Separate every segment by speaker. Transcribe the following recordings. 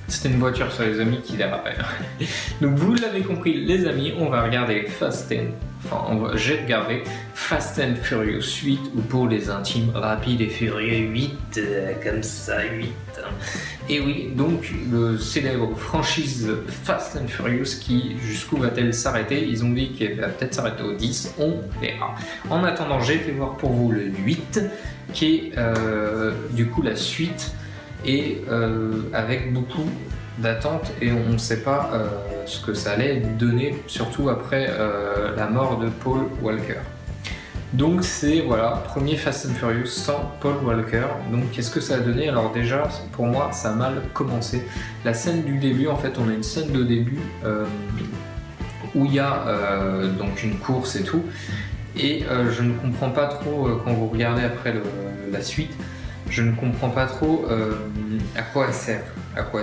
Speaker 1: C'était une voiture sur les amis qui dérapait. Donc vous l'avez compris les amis, on va regarder j'ai regardé Fast and Furious 8 ou pour les intimes Rapide et Furieux 8, comme ça 8. Et oui, donc le célèbre franchise Fast and Furious qui jusqu'où va-t-elle s'arrêter? Ils ont dit qu'elle va peut-être s'arrêter au 10, on verra. En attendant, j'ai été voir pour vous le 8 qui est du coup la suite et avec beaucoup d'attente et on ne sait pas ce que ça allait donner, surtout après la mort de Paul Walker. Donc c'est voilà, premier Fast and Furious sans Paul Walker. Donc qu'est-ce que ça a donné? Alors déjà, pour moi, ça a mal commencé. La scène du début, en fait, on a une scène de début où il y a donc une course et tout. Et je ne comprends pas trop, quand vous regardez après la suite, je ne comprends pas trop à quoi elle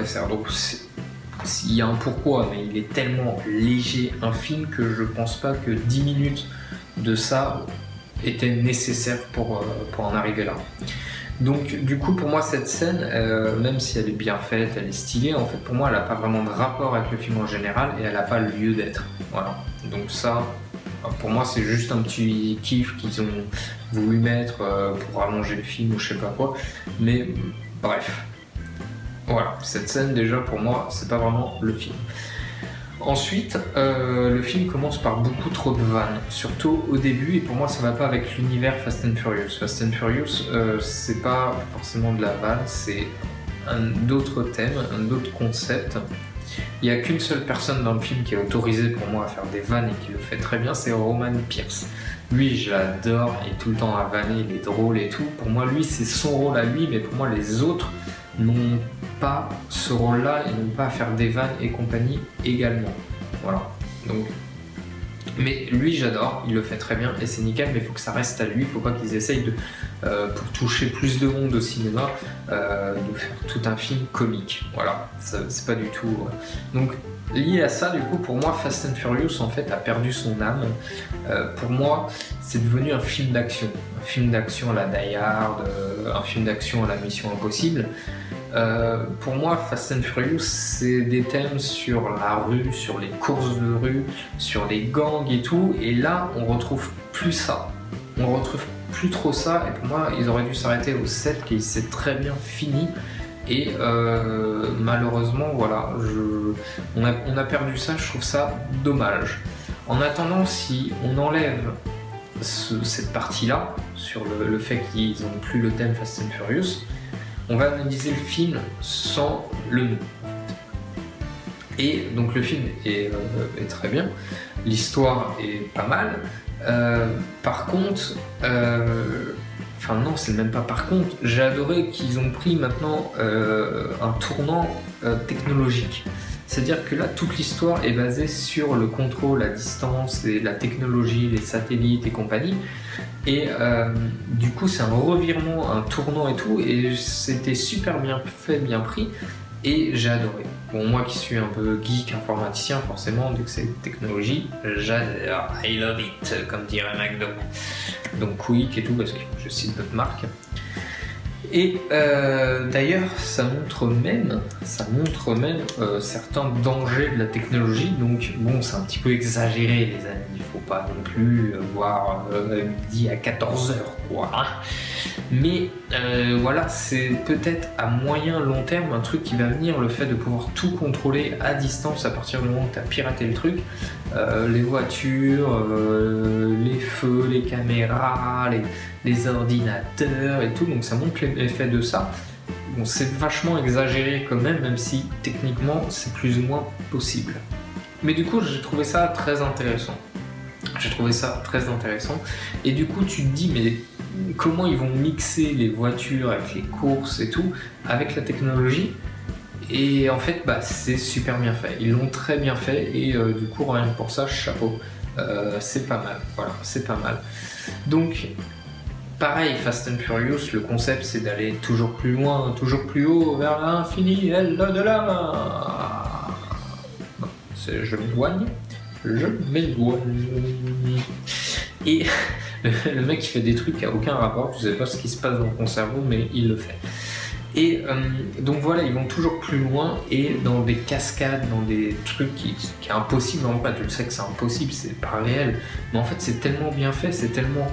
Speaker 1: sert. Donc il y a un pourquoi, mais il est tellement léger, infime, que je pense pas que 10 minutes de ça était nécessaire pour en arriver là. Donc du coup pour moi cette scène, même si elle est bien faite, elle est stylée, en fait pour moi elle n'a pas vraiment de rapport avec le film en général et elle n'a pas le lieu d'être. Voilà. Donc ça, pour moi c'est juste un petit kiff qu'ils ont voulu mettre pour allonger le film ou je sais pas quoi. Mais bref. Voilà, cette scène déjà pour moi c'est pas vraiment le film. Ensuite, le film commence par beaucoup trop de vannes, surtout au début, et pour moi ça va pas avec l'univers Fast and Furious. Fast and Furious, c'est pas forcément de la vanne, c'est un autre thème, un autre concept. Il n'y a qu'une seule personne dans le film qui est autorisée pour moi à faire des vannes et qui le fait très bien, c'est Roman Pierce. Lui, je l'adore, il est tout le temps à vanner, il est drôle et tout. Pour moi, lui, c'est son rôle à lui, mais pour moi, les autres n'ont pas ce rôle-là et n'ont pas à faire des vannes et compagnie également. Voilà. Donc, mais lui, j'adore, il le fait très bien et c'est nickel, mais il faut que ça reste à lui. Il ne faut pas qu'ils essayent de, pour toucher plus de monde au cinéma, de faire tout un film comique. Voilà, c'est pas du tout. Donc, lié à ça, du coup, pour moi, Fast and Furious en fait a perdu son âme. Pour moi, c'est devenu un film d'action. Un film d'action à la Die Hard, un film d'action à la Mission Impossible. Pour moi, Fast and Furious, c'est des thèmes sur la rue, sur les courses de rue, sur les gangs et tout. Et là, on retrouve plus ça. On retrouve plus trop ça. Et pour moi, ils auraient dû s'arrêter au 7 qui s'est très bien fini. Et malheureusement, voilà, on a perdu ça. Je trouve ça dommage. En attendant, si on enlève cette partie-là, sur le fait qu'ils n'ont plus le thème Fast and Furious, on va analyser le film sans le nom. Et donc le film est très bien, l'histoire est pas mal. Par contre, enfin non, c'est même pas par contre, j'ai adoré qu'ils ont pris maintenant un tournant technologique. C'est-à-dire que là, toute l'histoire est basée sur le contrôle à distance, et la technologie, les satellites et compagnie. Et du coup, c'est un revirement, un tournant et tout, et c'était super bien fait, bien pris, et j'ai adoré. Bon, moi qui suis un peu geek, informaticien, forcément, dès que c'est technologie, j'adore, I love it, comme dirait McDo. Donc Quick et tout, parce que je cite d'autres marques. Et d'ailleurs, ça montre même certains dangers de la technologie. Donc bon, c'est un petit peu exagéré les amis, il faut pas non plus voir midi à 14h quoi. Mais voilà, c'est peut-être à moyen long terme un truc qui va venir, le fait de pouvoir tout contrôler à distance à partir du moment où tu as piraté le truc. Les voitures, les feux, les caméras, les ordinateurs et tout, donc ça montre l'effet de ça. Bon, c'est vachement exagéré quand même, même si techniquement c'est plus ou moins possible. Mais du coup, j'ai trouvé ça très intéressant. Et du coup, tu te dis, mais comment ils vont mixer les voitures avec les courses et tout, avec la technologie? Et en fait, c'est super bien fait. Ils l'ont très bien fait et du coup, rien que pour ça, chapeau. C'est pas mal. Voilà, c'est pas mal. Donc, pareil, Fast and Furious, le concept, c'est d'aller toujours plus loin, toujours plus haut, vers l'infini et l'au-delà. Je m'éloigne. Et Le mec il fait des trucs qui n'ont aucun rapport, tu sais pas ce qui se passe dans ton cerveau, mais il le fait. Et donc voilà, ils vont toujours plus loin et dans des cascades, dans des trucs qui est impossible en vrai, tu le sais que c'est impossible, c'est pas réel, mais en fait c'est tellement bien fait, c'est tellement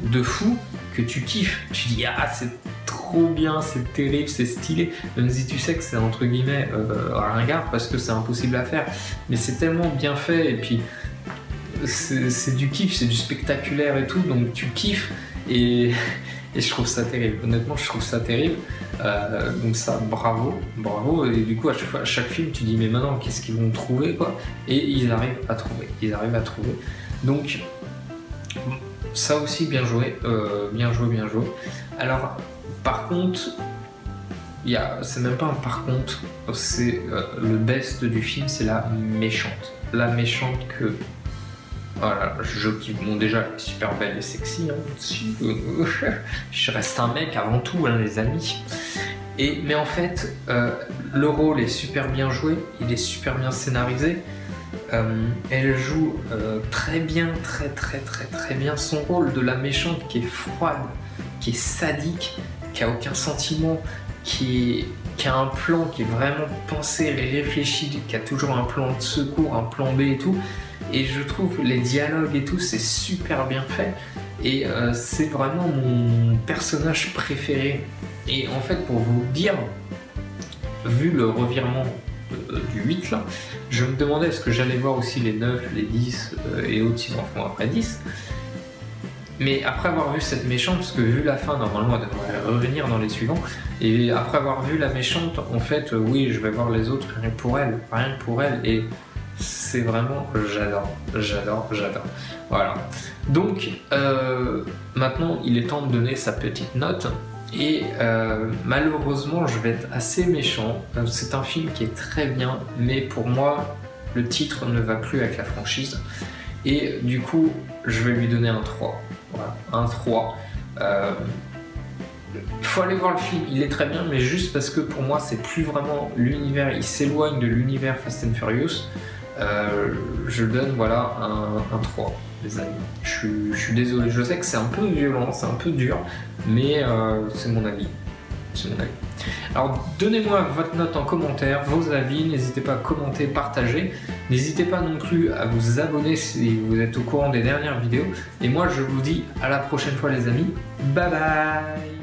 Speaker 1: de fou que tu kiffes, tu dis ah c'est trop bien, c'est terrible, c'est stylé, même si tu sais que c'est entre guillemets ringard parce que c'est impossible à faire, mais c'est tellement bien fait et puis c'est du kiff, c'est du spectaculaire et tout, donc tu kiffes et je trouve ça terrible, honnêtement je trouve ça terrible, donc ça bravo, et du coup à chaque film tu dis mais maintenant qu'est-ce qu'ils vont trouver quoi, et ils arrivent à trouver, donc ça aussi bien joué. Alors par contre, c'est même pas un par contre, c'est le best du film, c'est la méchante que voilà, je kiffe. Bon déjà elle est super belle et sexy, hein. Je reste un mec avant tout, hein, les amis. Mais en fait, le rôle est super bien joué, il est super bien scénarisé. Elle joue très bien, très bien son rôle de la méchante qui est froide, qui est sadique, qui a aucun sentiment, qui a un plan qui est vraiment pensé, réfléchi, qui a toujours un plan de secours, un plan B et tout. Et je trouve les dialogues et tout, c'est super bien fait. Et c'est vraiment mon personnage préféré. Et en fait, pour vous dire, vu le revirement du 8 là, je me demandais est-ce que j'allais voir aussi les 9, les 10 et autres, ils en font après 10. Mais après avoir vu cette méchante, parce que vu la fin, normalement elle devrait revenir dans les suivants, et après avoir vu la méchante, en fait, oui, je vais voir les autres rien que pour elle, et c'est vraiment, j'adore. Voilà. Donc, maintenant, il est temps de donner sa petite note. Et malheureusement, je vais être assez méchant. C'est un film qui est très bien, mais pour moi, le titre ne va plus avec la franchise. Et du coup, je vais lui donner un 3. Voilà, un 3. Faut aller voir le film, il est très bien, mais juste parce que pour moi, c'est plus vraiment l'univers, il s'éloigne de l'univers Fast and Furious. Je donne voilà un 3, les amis. Je suis désolé, je sais que c'est un peu violent, c'est un peu dur, mais c'est mon avis. Alors donnez-moi votre note en commentaire, vos avis, n'hésitez pas à commenter, partager, n'hésitez pas non plus à vous abonner si vous êtes au courant des dernières vidéos, et moi je vous dis à la prochaine fois les amis, bye bye.